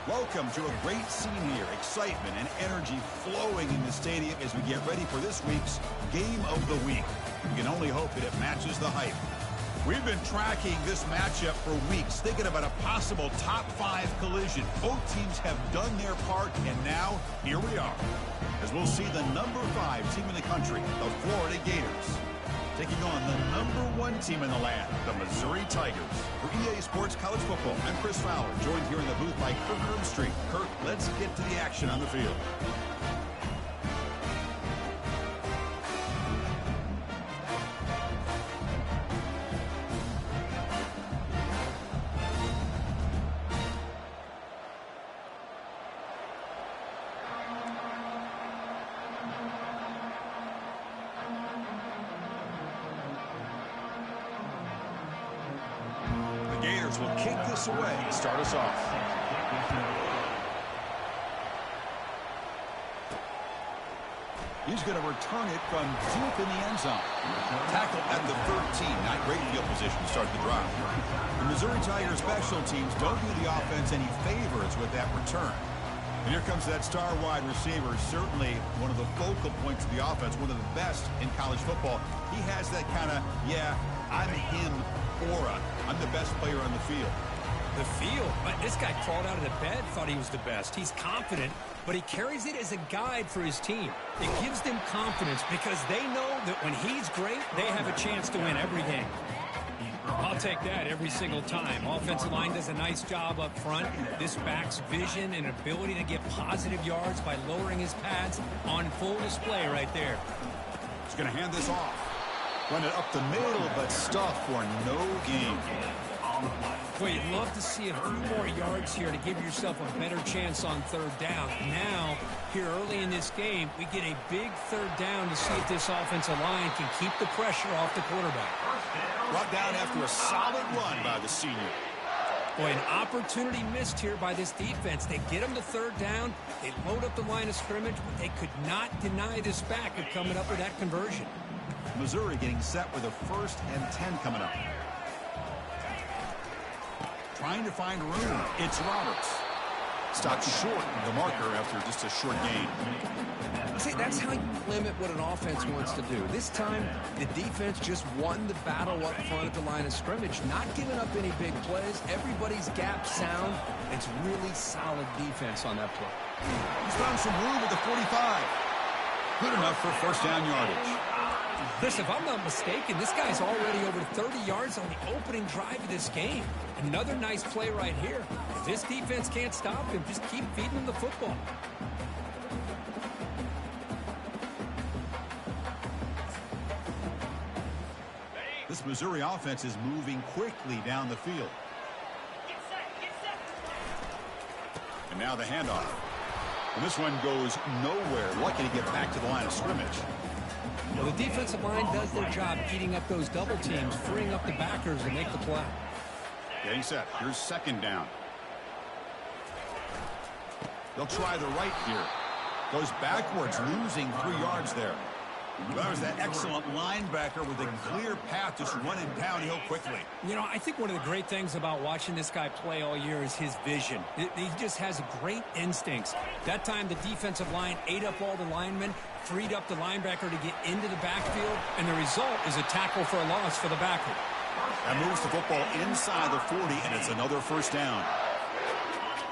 Welcome to a great scene here. Excitement and energy flowing in the stadium as we get ready for this week's Game of the Week. We can only hope that it matches the hype. We've been tracking this matchup for weeks, thinking about a possible top 5 collision. Both teams have done their part, and now here we are, as we'll see the number 5 team in the country, the Florida Gators, taking on the number 1 team in the land, the Missouri Tigers. For EA Sports College Football, I'm Chris Fowler, joined here in the booth by Kirk Herbstreit. Kirk, let's get to the action on the field. Gators will kick this away to start us off. He's going to return it from deep in the end zone. Tackle at the 13. Not great field position to start the drive. The Missouri Tigers special teams don't do the offense any favors with that return. And here comes that star wide receiver, certainly one of the focal points of the offense, one of the best in college football. He has that kind of, yeah, I'm him aura. I'm the best player on the field. The field? This guy crawled out of the bed, thought he was the best. He's confident, but he carries it as a guide for his team. It gives them confidence because they know that when he's great, they have a chance to win every game. I'll take that every single time. Offensive line does a nice job up front. This back's vision and ability to get positive yards by lowering his pads on full display right there. He's going to hand this off. Run it up the middle, but stuff for no gain. Boy, you'd love to see a few more yards here to give yourself a better chance on third down. Now, here early in this game, we get a big third down to see if this offensive line can keep the pressure off the quarterback. Brought down after a solid run by the senior. Boy, an opportunity missed here by this defense. They get him to third down. They load up the line of scrimmage, but they could not deny this back of coming up with that conversion. Missouri getting set with a 1st and 10 coming up. Trying to find room. It's Roberts. Stopped short of the marker after just a short gain. See, that's how you limit what an offense wants to do. This time, the defense just won the battle up front at the line of scrimmage, not giving up any big plays. Everybody's gap sound. It's really solid defense on that play. He's found some room at the 45. Good enough for 1st down yardage. Chris, if I'm not mistaken, this guy's already over 30 yards on the opening drive of this game. Another nice play right here. If this defense can't stop him, just keep feeding him the football. This Missouri offense is moving quickly down the field. And now the handoff. And this one goes nowhere. Lucky to get back to the line of scrimmage. Well, the defensive line does their job eating up those double teams, freeing up the backers to make the play. Getting set. Here's 2nd down. They'll try the right here. Goes backwards, losing 3 yards there. That was that excellent linebacker with a clear path just running downhill quickly. You know, I think one of the great things about watching this guy play all year is his vision. He just has great instincts. That time the defensive line ate up all the linemen, freed up the linebacker to get into the backfield, and the result is a tackle for a loss for the backer. That moves the football inside the 40, and it's another 1st down.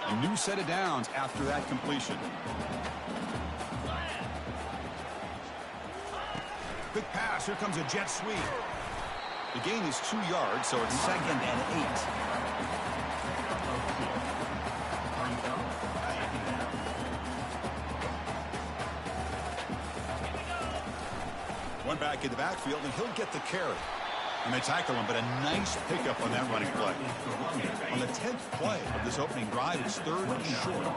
A new set of downs after that completion. Quick pass. Here comes a jet sweep. The gain is 2 yards, so it's 2nd and 8. One back in the backfield, and he'll get the carry. And they tackle him, but a nice pickup on that running play. On the 10th play of this opening drive, it's 3rd and short.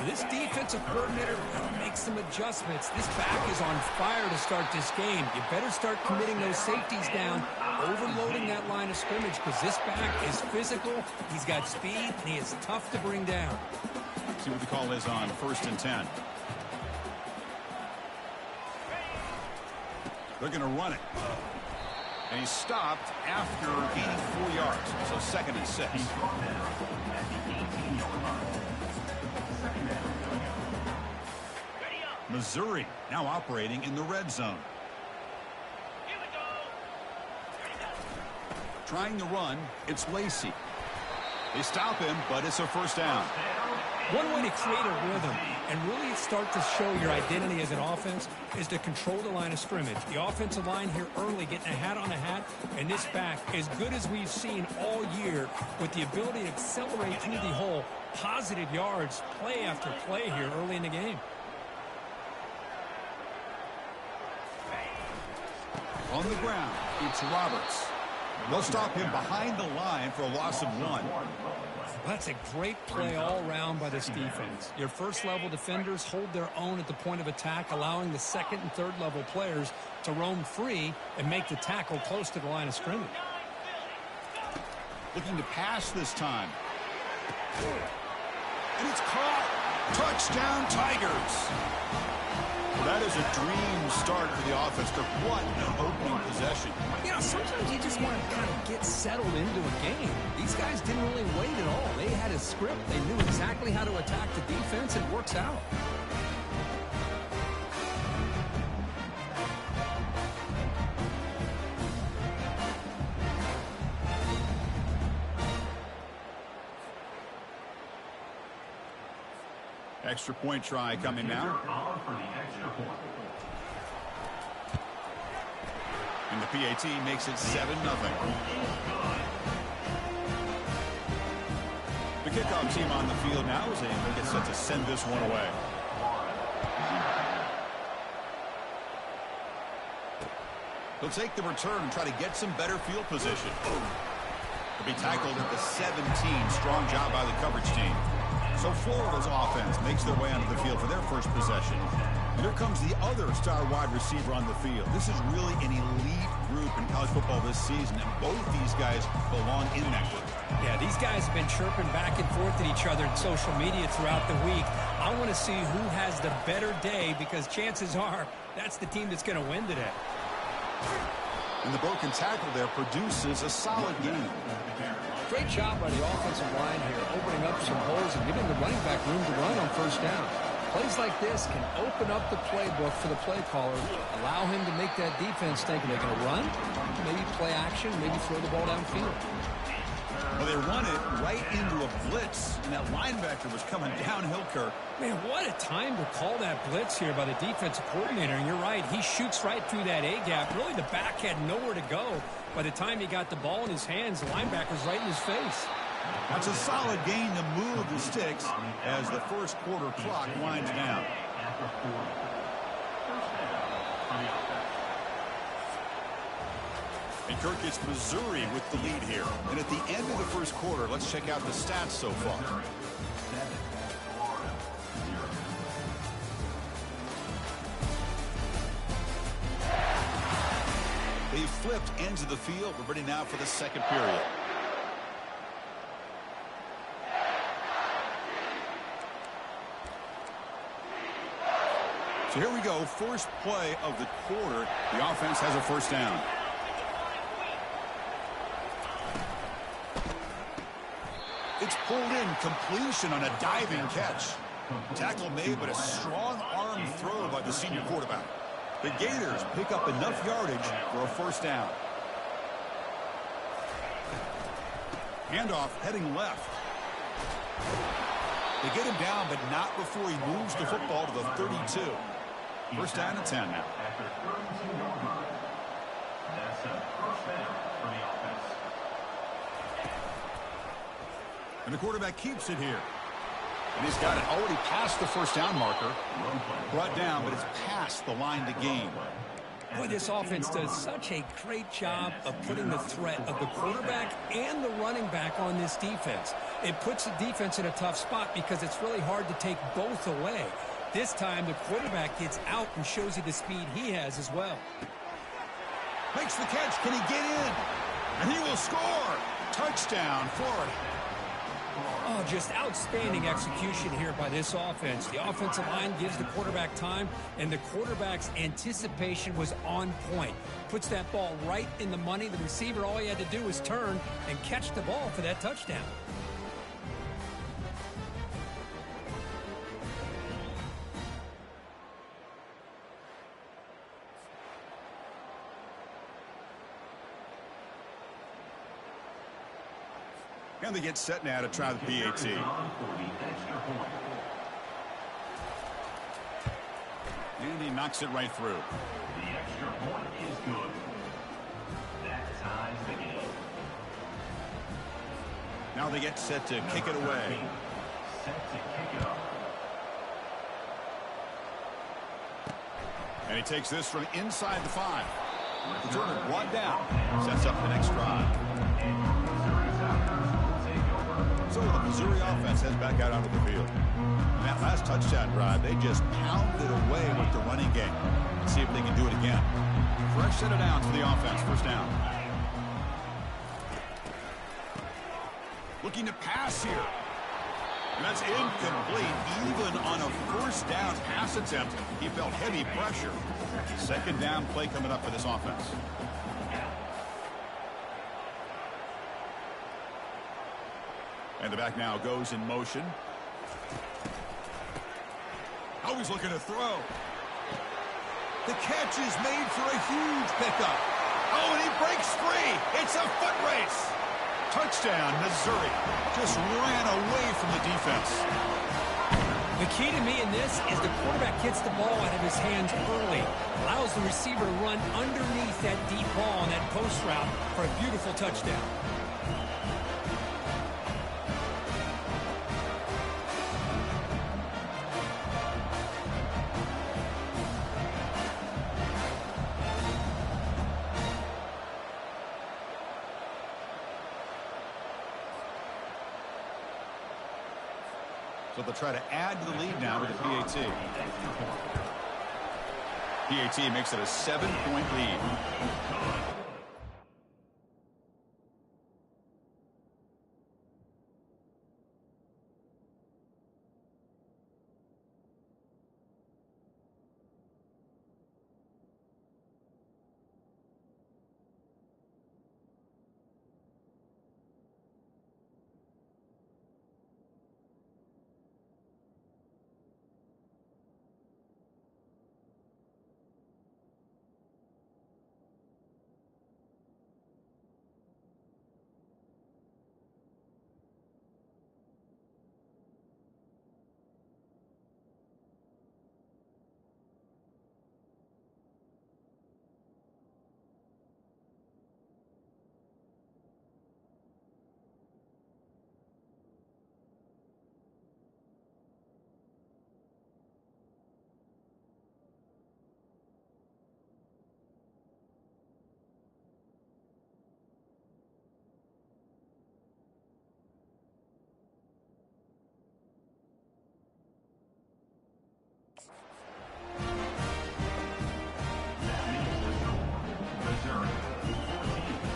This defensive coordinator makes some adjustments. This back is on fire to start this game. You better start committing those safeties down, overloading that line of scrimmage, because this back is physical, he's got speed, and he is tough to bring down. See what the call is on 1st and 10. They're going to run it. And he stopped after gaining 4 yards. So 2nd and 6. Missouri now operating in the red zone. Trying to run, it's Lacey. They stop him, but it's a first down. One way to create a rhythm and really start to show your identity as an offense is to control the line of scrimmage. The offensive line here early getting a hat on a hat, and this back, as good as we've seen all year, with the ability to accelerate through the hole, positive yards, play after play here early in the game. On the ground, it's Roberts. They'll stop him behind the line for a loss of 1. That's a great play all around by this defense. Your first-level defenders hold their own at the point of attack, allowing the second and third-level players to roam free and make the tackle close to the line of scrimmage. Looking to pass this time. And it's caught. Touchdown, Tigers. Well, that is a dream start for the offense. But what an opening possession. You know, sometimes you just want to kind of get settled into a game. These guys didn't really wait at all. They had a script. They knew exactly how to attack the defense. It works out. Extra point try coming now. And the PAT makes it 7-0. The kickoff team on the field now as they get set to send this one away. They'll take the return and try to get some better field position. They'll be tackled at the 17. Strong job by the coverage team. So Florida's offense makes their way onto the field for their first possession. And here comes the other star wide receiver on the field. This is really an elite group in college football this season, and both these guys belong in that group. Yeah, these guys have been chirping back and forth at each other in social media throughout the week. I want to see who has the better day, because chances are that's the team that's going to win today. And the broken tackle there produces a solid game. Great job by the offensive line here, opening up some holes and giving the running back room to run on first down. Plays like this can open up the playbook for the play caller, allow him to make that defense think, are they going to run? Maybe play action, maybe throw the ball downfield. Well, they run it right into a blitz, and that linebacker was coming downhill, Kirk. Man, what a time to call that blitz here by the defensive coordinator. And you're right, he shoots right through that A-gap. Really, the back had nowhere to go. By the time he got the ball in his hands, the linebacker's right in his face. That's a solid gain to move the sticks as the first quarter clock winds down. And Kirk, it's Missouri with the lead here. And at the end of the first quarter, let's check out the stats so far. They've flipped ends of the field. We're ready now for the second period. So here we go. First play of the quarter. The offense has a first down. It's pulled in, completion on a diving catch. Tackle made, but a strong arm throw by the senior quarterback. The Gators pick up enough yardage for a first down. Handoff heading left. They get him down, but not before he moves the football to the 32. First down and 10 now. And the quarterback keeps it here. And he's got it already past the first down marker. Brought down, but it's past the line to gain. Boy, this offense does such a great job of putting the threat of the quarterback and the running back on this defense. It puts the defense in a tough spot because it's really hard to take both away. This time, the quarterback gets out and shows you the speed he has as well. Makes the catch. Can he get in? And he will score. Touchdown, Florida. Oh, just outstanding execution here by this offense. The offensive line gives the quarterback time, and the quarterback's anticipation was on point. Puts that ball right in the money. The receiver, all he had to do was turn and catch the ball for that touchdown. And they get set now to try the PAT. And he knocks it right through. The extra point is good. That ties the game. Now they get set to kick it away. Set to kick it up. And he takes this from inside the 5. Returner brought down. Sets up the next drive. So the Missouri offense heads back out onto the field. In that last touchdown drive, they just pounded away with the running game. Let's see if they can do it again. Fresh set of downs for the offense. First down. Looking to pass here. And that's incomplete. Even on a first down pass attempt, he felt heavy pressure. Second down play coming up for this offense. And the back now goes in motion. Always looking to throw. The catch is made for a huge pickup. Oh, and he breaks free. It's a foot race. Touchdown, Missouri. Just ran away from the defense. The key to me in this is the quarterback gets the ball out of his hands early, allows the receiver to run underneath that deep ball on that post route for a beautiful touchdown. So they'll try to add to the lead now with the PAT. PAT makes it a 7-point lead.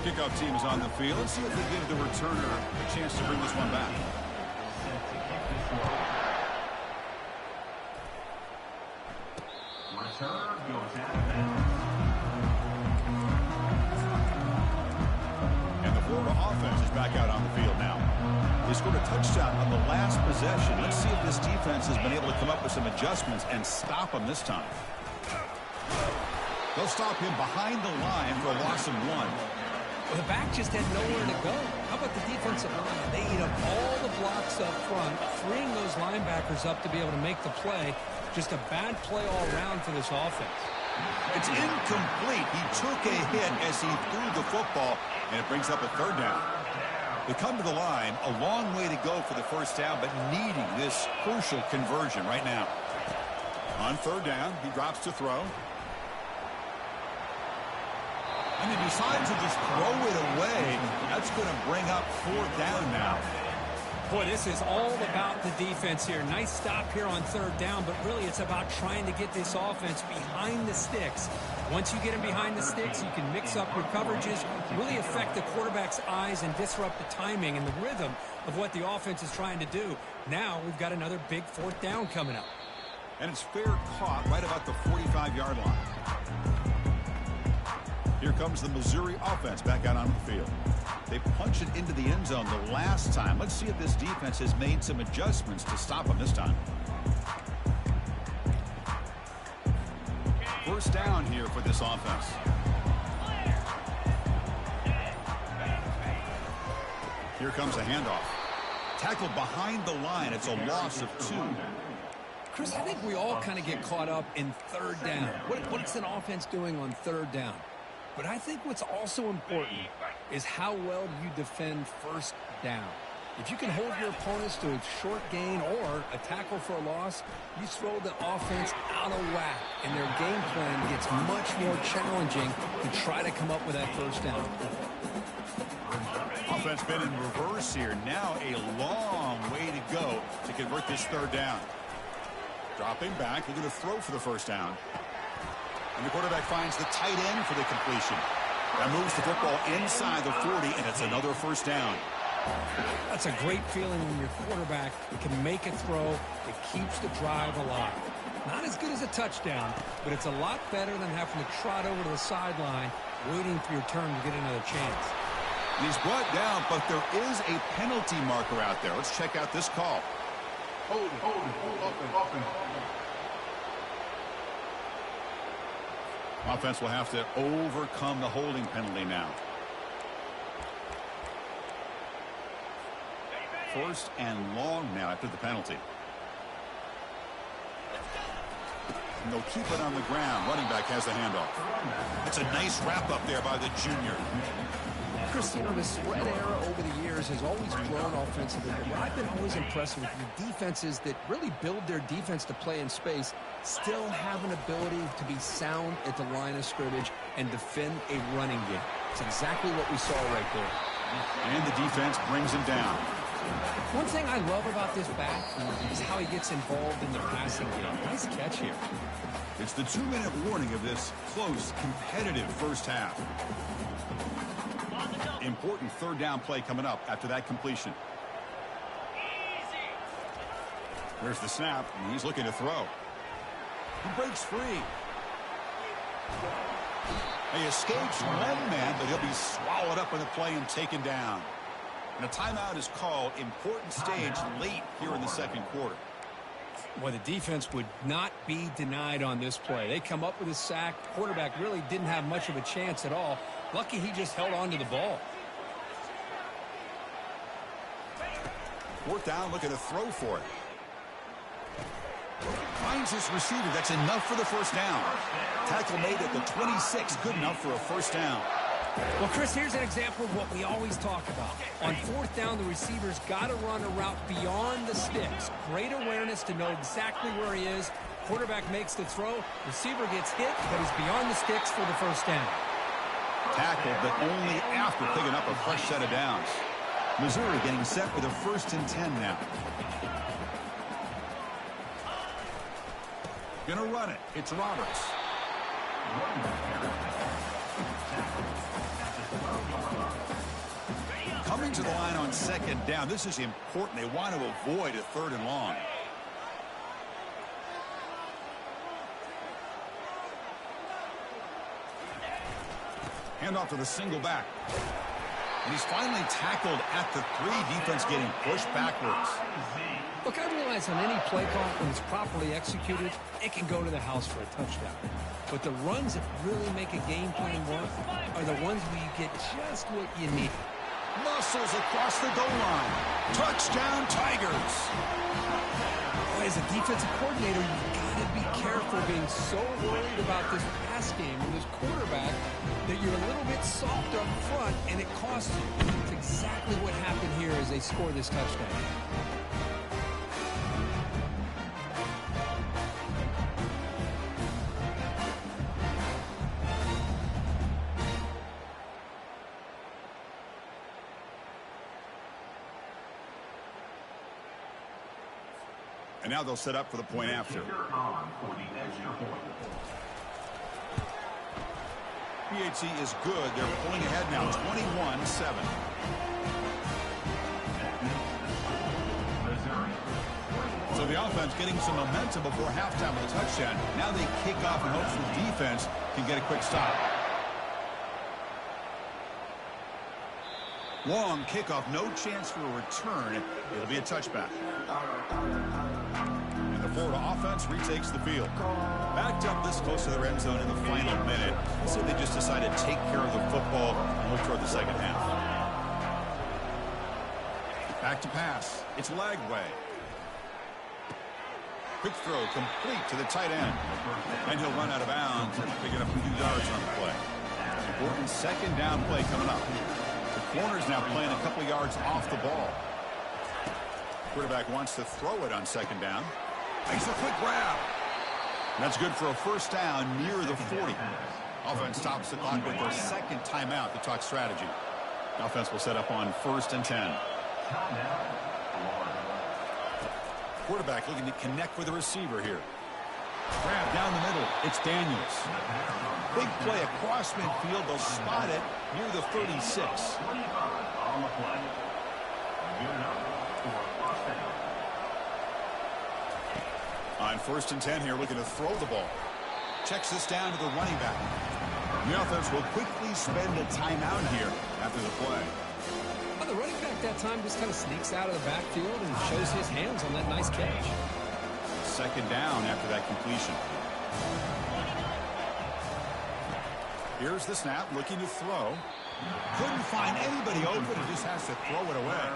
Kickoff team is on the field. Let's see if they give the returner a chance to bring this one back. Return goes out of bounds. And the Florida offense is back out on the field now. They scored a touchdown on the last possession. Let's see if this defense has been able to come up with some adjustments and stop them this time. They'll stop him behind the line for a loss of 1. Well, the back just had nowhere to go. How about the defensive line? They eat up all the blocks up front, freeing those linebackers up to be able to make the play. Just a bad play all around for this offense. It's incomplete. He took a hit as he threw the football, and it brings up a third down. They come to the line, a long way to go for the first down, but needing this crucial conversion right now. On third down, he drops to throw. And he decides to just throw it away. That's going to bring up fourth down now. Boy, this is all about the defense here. Nice stop here on third down, but really it's about trying to get this offense behind the sticks. Once you get them behind the sticks, you can mix up your coverages, really affect the quarterback's eyes and disrupt the timing and the rhythm of what the offense is trying to do. Now we've got another big fourth down coming up. And it's fair caught right about the 45-yard line. Here comes the Missouri offense back out on the field. They punched it into the end zone the last time. Let's see if this defense has made some adjustments to stop them this time. First down here for this offense. Here Here comes a handoff. Tackled behind the line. It's a loss of 2. Chris, I think we all kind of get caught up in third down. What's an offense doing on third down? But I think what's also important is how well do you defend first down. If you can hold your opponents to a short gain or a tackle for a loss, you throw the offense out of whack, and their game plan gets much more challenging to try to come up with that first down. Offense been in reverse here. Now a long way to go to convert this third down. Dropping back, looking to throw for the first down. And the quarterback finds the tight end for the completion. That moves the football inside the 40, and it's another first down. That's a great feeling when your quarterback can make a throw that keeps the drive alive. Not as good as a touchdown, but it's a lot better than having to trot over to the sideline, waiting for your turn to get another chance. He's brought down, but there is a penalty marker out there. Let's check out this call. Hold open. Offense will have to overcome the holding penalty now. First and long now after the penalty. And they'll keep it on the ground. Running back has the handoff. It's a nice wrap up there by the junior. Chris, you know, the spread era over the years has always grown offensively, but what I've been always impressed with the defenses that really build their defense to play in space still have an ability to be sound at the line of scrimmage and defend a running game. It's exactly what we saw right there. And the defense brings him down. One thing I love about this back is how he gets involved in the passing game. Nice catch here. It's the 2-minute warning of this close, competitive first half. Important third down play coming up after that completion. There's the snap, and he's looking to throw. He breaks free. He escapes one man, but he'll be swallowed up in the play and taken down. And a timeout is called. Important stage late here in the second quarter. Well, the defense would not be denied on this play. They come up with a sack. Quarterback really didn't have much of a chance at all. Lucky he just held on to the ball. Fourth down, looking to throw for it. Finds his receiver. That's enough for the first down. Tackle made at the 26. Good enough for a first down. Well, Chris, here's an example of what we always talk about. On fourth down, the receiver's got to run a route beyond the sticks. Great awareness to know exactly where he is. Quarterback makes the throw. Receiver gets hit, but he's beyond the sticks for the first down. Tackled, but only after picking up a fresh set of downs. Missouri getting set with a 1st and 10 now. Gonna run it. It's Roberts. Coming to the line on second down. This is important. They want to avoid a 3rd and long. Handoff to the single back. And he's finally tackled at the 3. Defense getting pushed backwards. Look, I realize on any play call, when it's properly executed, it can go to the house for a touchdown. But the runs that really make a game plan work are the ones where you get just what you need. Muscles across the goal line. Touchdown, Tigers. Boy, as a defensive coordinator, you've got to be careful being so worried about this pass game and this quarterback that you're a little bit soft up front, and it costs you. It's exactly what happened here as they score this touchdown. And now they'll set up for the point after. PHC is good. They're pulling ahead now, 21-7. So the offense getting some momentum before halftime with a touchdown. Now they kick off in hopes the defense can get a quick stop. Long kickoff, no chance for a return. It'll be a touchback. And the Florida offense retakes the field. Backed up this close to their end zone in the final minute. So they just decided to take care of the football and look toward the second half. Back to pass. It's Lagway. Quick throw complete to the tight end. And he'll run out of bounds, picking up a few yards on the play. Important second down play coming up. The corner's now playing a couple yards off the ball. Quarterback wants to throw it on second down. Makes a quick grab. And that's good for a first down near the 40. Offense stops the clock with their second timeout to talk strategy. Offense will set up on 1st and 10. Quarterback looking to connect with the receiver here. Grab down the middle. It's Daniels. Big play across midfield. They'll spot it near the 36. On 1st and 10 here, looking to throw the ball. Checks this down to the running back. The offense will quickly spend a timeout here after the play. Well, the running back that time just kind of sneaks out of the backfield and shows his hands on that nice catch. Second down after that completion. Here's the snap, looking to throw. Couldn't find anybody open, and just has to throw it away.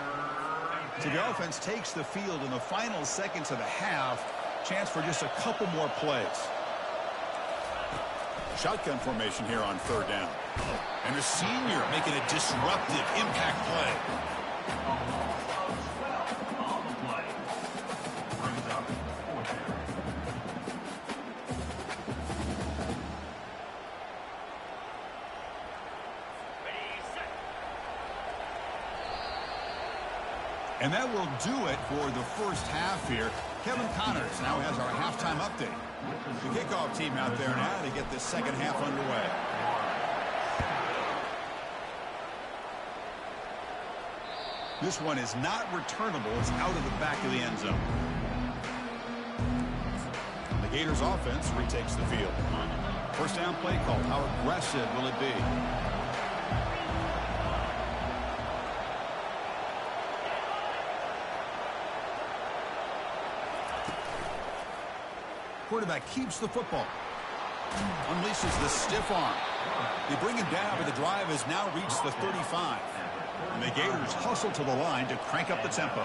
So the offense takes the field in the final seconds of the half. Chance for just a couple more plays. Shotgun formation here on 3rd down. And the senior making a disruptive impact play. And that will do it for the first half here. Kevin Connors now has our halftime update. The kickoff team out there now to get this second half underway. This one is not returnable. It's out of the back of the end zone. The Gators offense retakes the field. First down play call. How aggressive will it be? Quarterback keeps the football. Unleashes the stiff arm. They bring him down, but the drive has now reached the 35. And the Gators hustle to the line to crank up the tempo.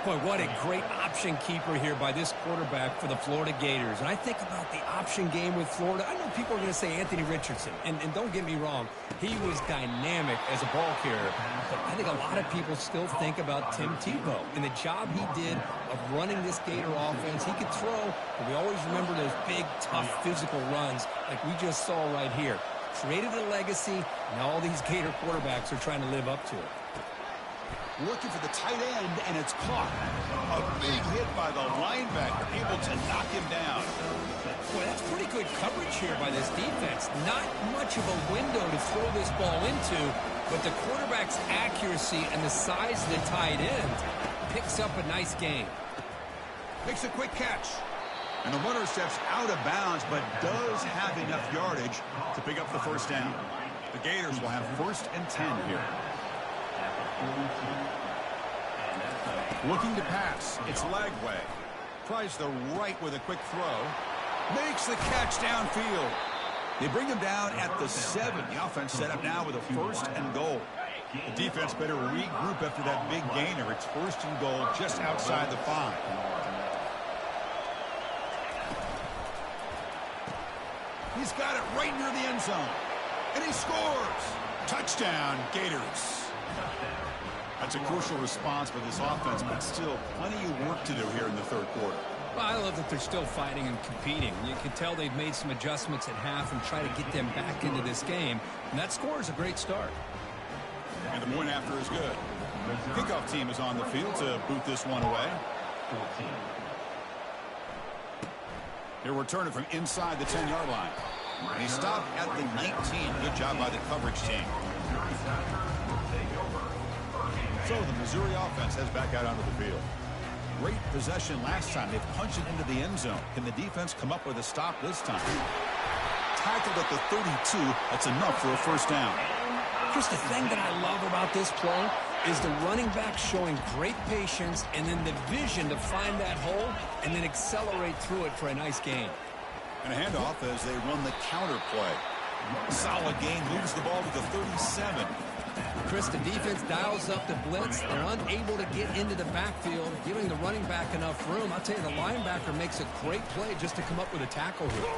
Boy, what a great option keeper here by this quarterback for the Florida Gators. And I think about the option game with Florida. I know people are going to say Anthony Richardson. And don't get me wrong, he was dynamic as a ball carrier. But I think a lot of people still think about Tim Tebow and the job he did of running this Gator offense. He could throw, but we always remember those big, tough, physical runs like we just saw right here. Created a legacy, and all these Gator quarterbacks are trying to live up to it. Looking for the tight end, and it's caught. A big hit by the linebacker, able to knock him down. Boy, that's pretty good coverage here by this defense. Not much of a window to throw this ball into, but the quarterback's accuracy and the size of the tight end picks up a nice gain. Makes a quick catch. And the runner steps out of bounds, but does have enough yardage to pick up the first down. The Gators will have 1st and 10 here. Looking to pass. It's Lagway. Tries the right with a quick throw. Makes the catch downfield. They bring him down at the 7. The offense set up now with a 1st and goal. The defense better regroup after that big gainer. It's 1st and goal just outside the 5. He's got it right near the end zone. And he scores. Touchdown, Gators. That's a crucial response for this offense, but still plenty of work to do here in the 3rd quarter. Well, I love that they're still fighting and competing. You can tell they've made some adjustments at half and try to get them back into this game. And that score is a great start. And the point after is good. The kickoff team is on the field to boot this one away. He'll return it from inside the 10-yard line. And he stopped at the 19. Good job by the coverage team. So the Missouri offense heads back out onto the field. Great possession last time. They punched it into the end zone. Can the defense come up with a stop this time? Tackled at the 32. That's enough for a first down. Here's the thing that I love about this play is the running back showing great patience and then the vision to find that hole and then accelerate through it for a nice gain. And a handoff as they run the counter play. Solid gain, moves the ball to the 37. Chris, the defense dials up the blitz. They're unable to get into the backfield, giving the running back enough room. I'll tell you, the linebacker makes a great play just to come up with a tackle here.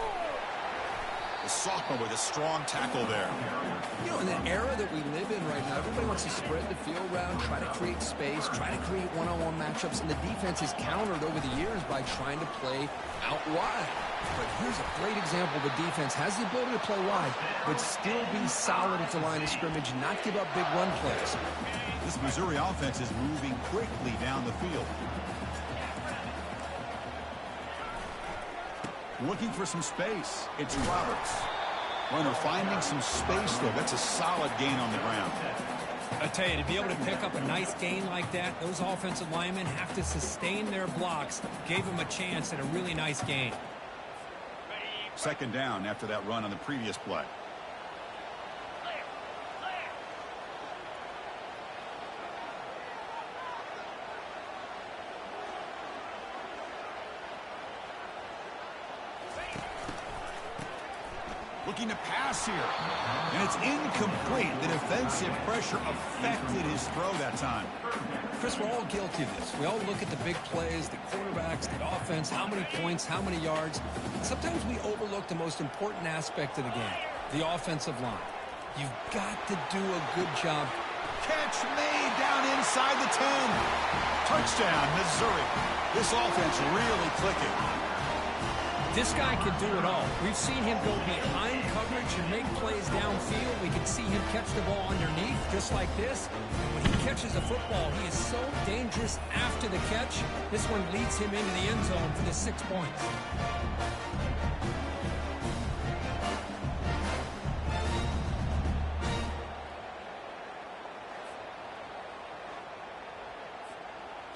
The sophomore with a strong tackle there. You know, in the era that we live in right now, everybody wants to spread the field around, try to create space, try to create one-on-one matchups, and the defense is countered over the years by trying to play out wide. But here's a great example. The defense has the ability to play wide, but still be solid at the line of scrimmage, not give up big run plays. This Missouri offense is moving quickly down the field. Looking for some space. It's Roberts. Runner finding some space, though. That's a solid gain on the ground. I tell you, to be able to pick up a nice gain like that, those offensive linemen have to sustain their blocks. Gave them a chance at a really nice gain. Second down after that run on the previous play. Looking to pass here. And it's incomplete. The defensive pressure affected his throw that time. Chris, we're all guilty of this. We all look at the big plays, the quarterbacks, the offense, how many points, how many yards. Sometimes we overlook the most important aspect of the game, the offensive line. You've got to do a good job. Catch made down inside the 10. Touchdown, Missouri. This offense really clicking. This guy can do it all. We've seen him go behind coverage and make plays downfield. We can see him catch the ball underneath just like this. And when he catches a football, he is so dangerous after the catch. This one leads him into the end zone for the 6 points.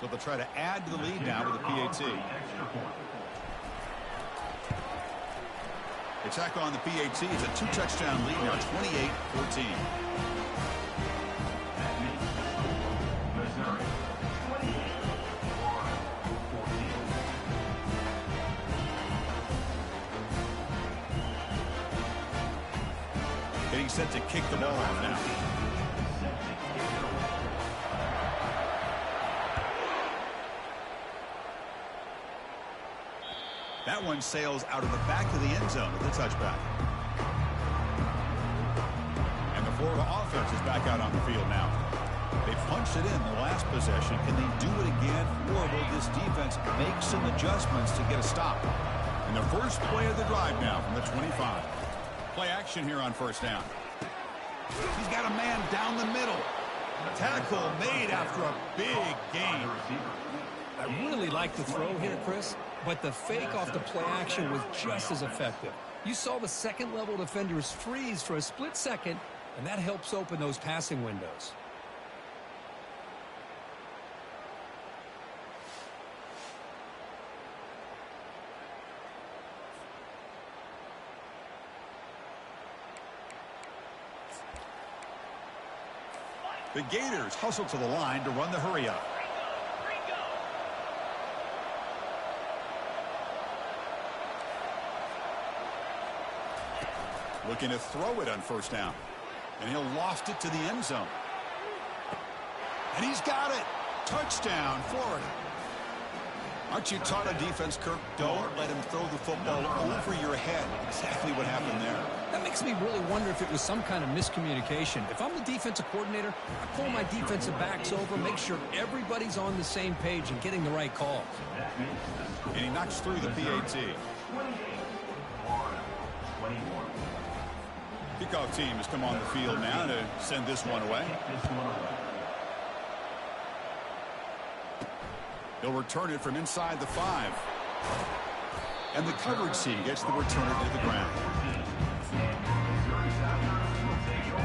So they'll try to add to the lead now with a PAT. Attack on the PAT. It's a 2-touchdown lead now, 28-14. Getting set to kick the ball off now. That one sails out of the back of the end zone with a touchback. And the Florida offense is back out on the field now. They punched it in the last possession. Can they do it again? Or will this defense make some adjustments to get a stop? And the first play of the drive now from the 25. Play action here on first down. He's got a man down the middle. Tackle made after a big gain. I really like the throw here, Chris, but the fake off the play action was just as effective. You saw the second-level defenders freeze for a split second, and that helps open those passing windows. The Gators hustle to the line to run the hurry-up. Looking to throw it on first down. And he'll loft it to the end zone. And he's got it. Touchdown, Florida. Aren't you taught on defense, Kirk? Don't let him throw the football over your head. Exactly what happened there. That makes me really wonder if it was some kind of miscommunication. If I'm the defensive coordinator, I pull my defensive backs over, make sure everybody's on the same page and getting the right calls. And he knocks through the PAT. Kickoff team has come on the field now to send this one away. He'll return it from inside the 5. And the coverage team gets the returner to the ground.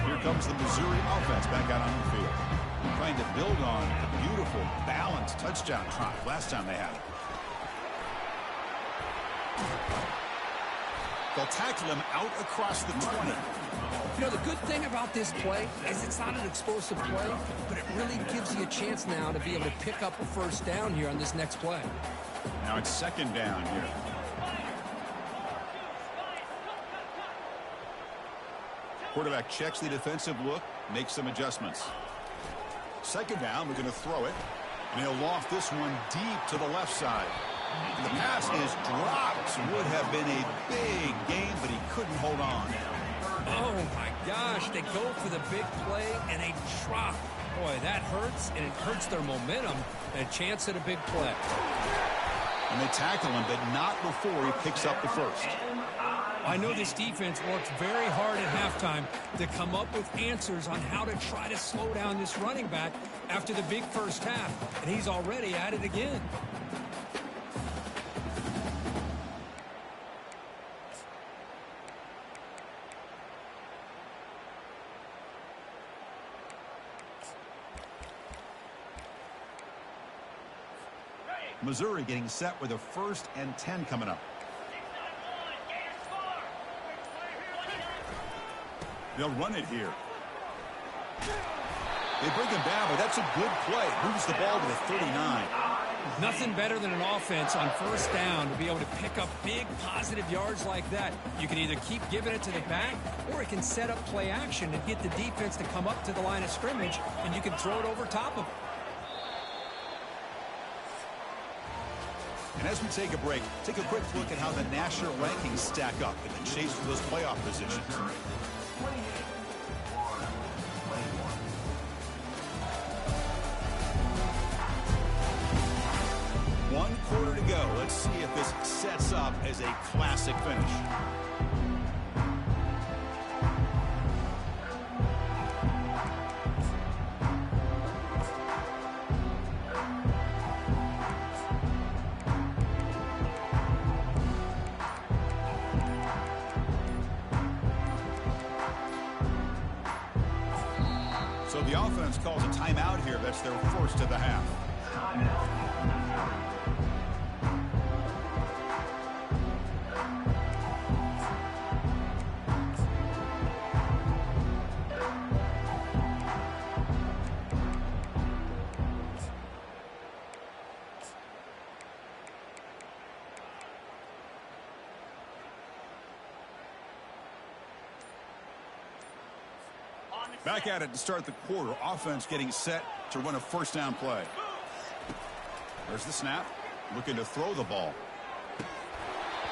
Here comes the Missouri offense back out on the field. Trying to build on a beautiful, balanced touchdown drive last time they had it. They'll tackle him out across the 20. You know, the good thing about this play is it's not an explosive play, but it really gives you a chance now to be able to pick up a first down here on this next play. Now it's second down here. Quarterback checks the defensive look, makes some adjustments. Second down, we're going to throw it. And he'll loft this one deep to the left side. The pass is dropped. Would have been a big gain, but he couldn't hold on. Oh, my gosh. They go for the big play, and they drop. Boy, that hurts, and it hurts their momentum. And a chance at a big play. And they tackle him, but not before he picks up the first. I know this defense works very hard at halftime to come up with answers on how to try to slow down this running back after the big first half. And he's already at it again. Missouri getting set with a 1st and 10 coming up. They'll run it here. They bring him down, but that's a good play. Moves the ball to the 39. Nothing better than an offense on first down to be able to pick up big positive yards like that. You can either keep giving it to the back, or it can set up play action and get the defense to come up to the line of scrimmage, and you can throw it over top of them. And as we take a break, take a quick look at how the national rankings stack up in the chase for those playoff positions. One quarter to go. Let's see if this sets up as a classic finish. So the offense calls a timeout here. That's their first of the half. Back at it to start the quarter. Offense getting set to run a first down play. There's the snap. Looking to throw the ball.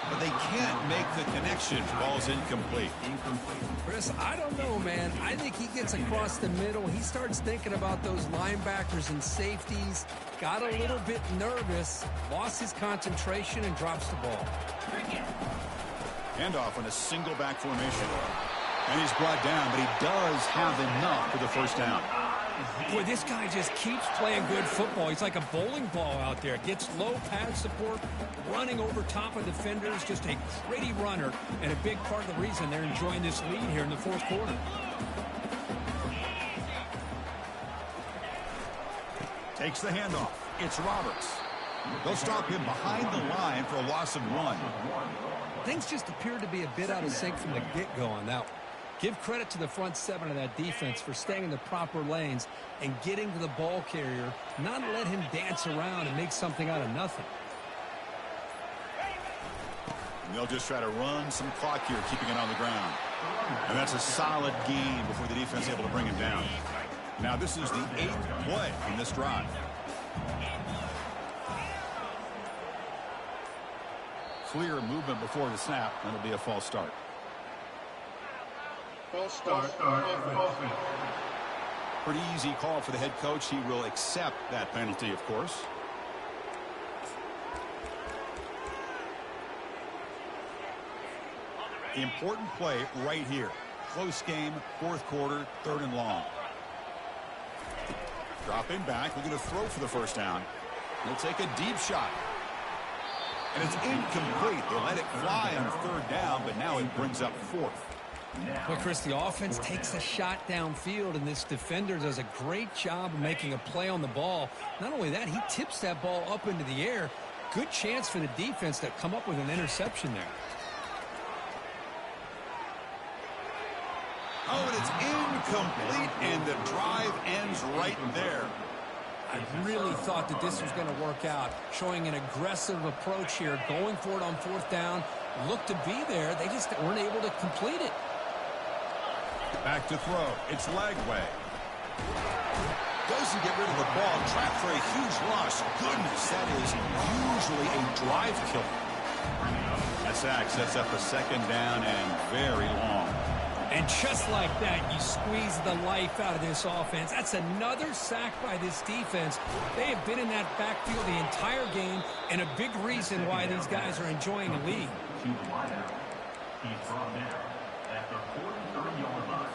But they can't make the connection. Ball's incomplete. Chris, I don't know, man. I think he gets across the middle. He starts thinking about those linebackers and safeties. Got a little bit nervous. Lost his concentration and drops the ball. Handoff on a single back formation. And he's brought down, but he does have enough for the first down. Boy, this guy just keeps playing good football. He's like a bowling ball out there. Gets low pad support, running over top of defenders. Just a gritty runner, and a big part of the reason they're enjoying this lead here in the fourth quarter. Takes the handoff. It's Roberts. They'll stop him behind the line for a loss of 1. Things just appeared to be a bit out of sync from the get-go on that one. Give credit to the front 7 of that defense for staying in the proper lanes and getting to the ball carrier, not let him dance around and make something out of nothing. And they'll just try to run some clock here, keeping it on the ground. And that's a solid gain before the defense is able to bring him down. Now this is the 8th play in this drive. Clear movement before the snap. That'll be a false start. False start. Pretty easy call for the head coach. He will accept that penalty, of course. Important play right here. Close game, fourth quarter, 3rd and long. Dropping back. We're going to throw for the first down. He'll take a deep shot. And it's incomplete. They let it fly on 3rd down, but now it brings up 4th. Well, Chris, the offense takes a shot downfield, and this defender does a great job of making a play on the ball. Not only that, he tips that ball up into the air. Good chance for the defense to come up with an interception there. Oh, and it's incomplete, and the drive ends right there. I really thought that this was going to work out, showing an aggressive approach here, going for it on 4th down. Looked to be there. They just weren't able to complete it. Back to throw. It's Lagway. Doesn't get rid of the ball. Trapped for a huge loss. Goodness, that is usually a drive killer. That sack sets up a second down and very long. And just like that, you squeeze the life out of this offense. That's another sack by this defense. They have been in that backfield the entire game, and a big reason why these guys are enjoying the lead. He's brought down at the 43-yard line.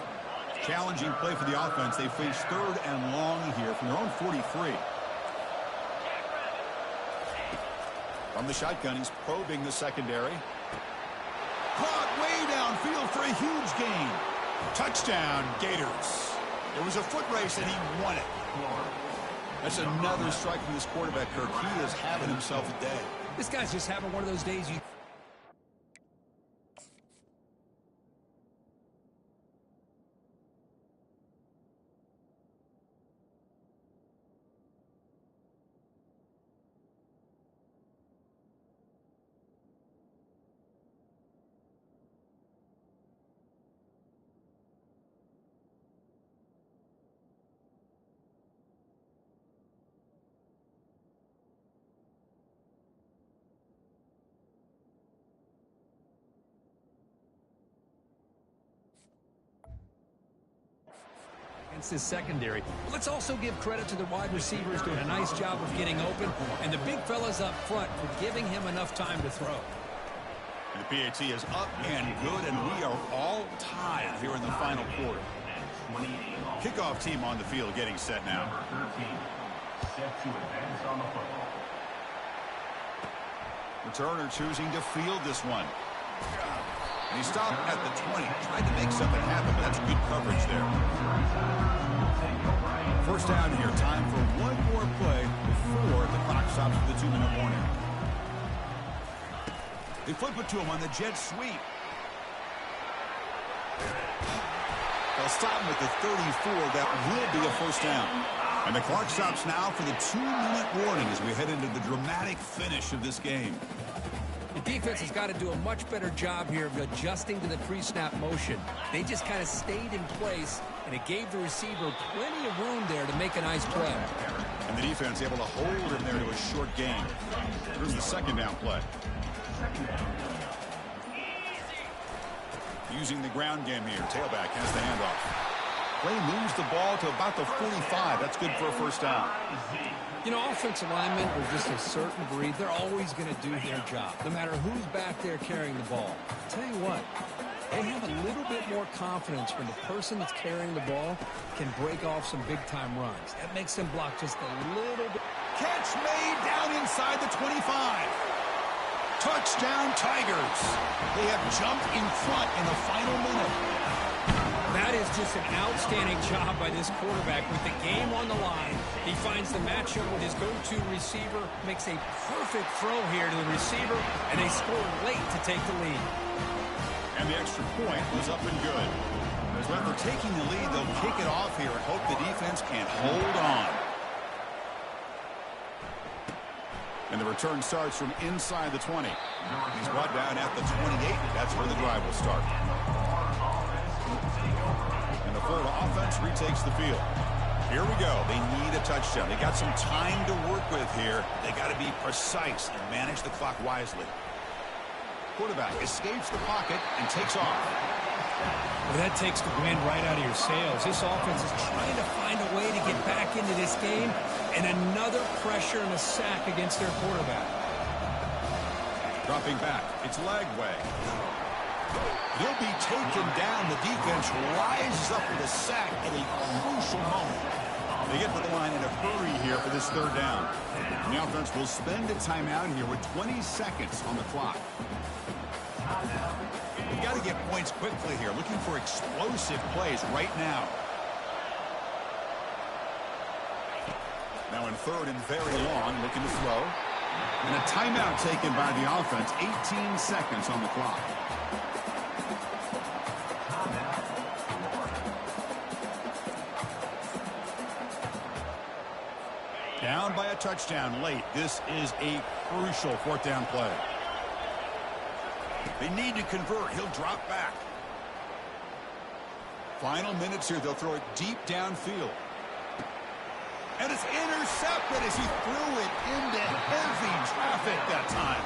Challenging play for the offense. They face third and long here from their own 43. From the shotgun, he's probing the secondary. Caught way downfield for a huge gain. Touchdown, Gators. It was a foot race, and he won it. That's another strike from this quarterback, Kirk. He is having himself a day. This guy's just having one of those days you... This secondary. Let's also give credit to the wide receivers doing a nice job of getting open, and the big fellas up front for giving him enough time to throw. The PAT is up and good, and we are all tied here in the final quarter. Kickoff team on the field getting set now. Number 13, set to advance on the football. Returner choosing to field this one. And he stopped at the 20. Tried to make something happen, but that's good coverage there. First down here. Time for one more play before the clock stops for the 2-minute warning. They flip it to him on the jet sweep. They'll stop him at the 34. That will be a first down. And the clock stops now for the 2-minute warning as we head into the dramatic finish of this game. The defense has got to do a much better job here of adjusting to the pre-snap motion. They just kind of stayed in place, and it gave the receiver plenty of room there to make a nice play. And the defense able to hold him there to a short gain. Here's the second down play. Using the ground game here. Tailback has the handoff. Play moves the ball to about the 45. That's good for a first down. You know, offensive linemen are just a certain breed. They're always going to do their job, no matter who's back there carrying the ball. I'll tell you what, they have a little bit more confidence when the person that's carrying the ball can break off some big-time runs. That makes them block just a little bit. Catch made down inside the 25. Touchdown, Tigers. They have jumped in front in the final minute. That is just an outstanding job by this quarterback with the game on the line. He finds the matchup with his go-to receiver, makes a perfect throw here to the receiver, and they score late to take the lead. And the extra point was up and good. As after taking the lead, they'll kick it off here and hope the defense can hold on. And the return starts from inside the 20. He's brought down at the 28. That's where the drive will start. And the Florida offense retakes the field. Here we go. They need a touchdown. They got some time to work with here. They got to be precise and manage the clock wisely. Quarterback escapes the pocket and takes off. Well, that takes the wind right out of your sails. This offense is trying to find a way to get back into this game, and another pressure and a sack against their quarterback. Dropping back. It's Lagway. He'll be taken down. The defense rises up with a sack at a crucial moment. They get to the line in a hurry here for this third down. And the offense will spend a timeout here with 20 seconds on the clock. We've got to get points quickly here. Looking for explosive plays right now. Now in third and very long, looking to throw. And a timeout taken by the offense. 18 seconds on the clock. Down by a touchdown late. This is a crucial fourth down play. They need to convert. He'll drop back. Final minutes here. They'll throw it deep downfield. And it's intercepted as he threw it into heavy traffic that time.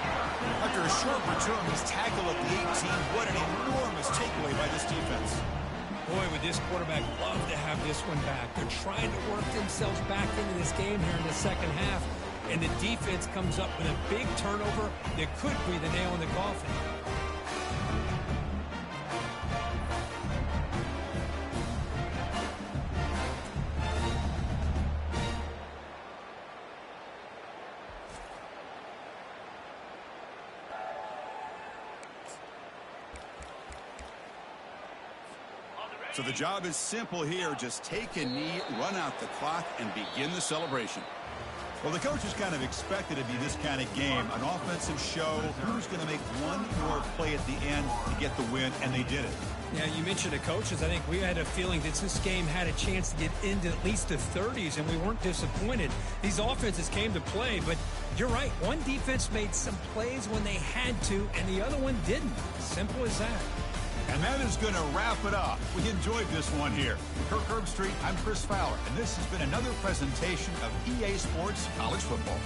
After a short return, he's tackled at the 18. What an enormous takeaway by this defense. Boy, would this quarterback love to have this one back. They're trying to work themselves back into this game here in the second half. And the defense comes up with a big turnover that could be the nail in the coffin. So the job is simple here. Just take a knee, run out the clock, and begin the celebration. Well, the coaches kind of expected it to be this kind of game, an offensive show. Who's going to make one more play at the end to get the win, and they did it. Yeah, you mentioned the coaches. I think we had a feeling that this game had a chance to get into at least the 30s, and we weren't disappointed. These offenses came to play, but you're right. One defense made some plays when they had to, and the other one didn't. Simple as that. And that is going to wrap it up. We enjoyed this one here. Kirk Herbstreit, I'm Chris Fowler, and this has been another presentation of EA Sports College Football.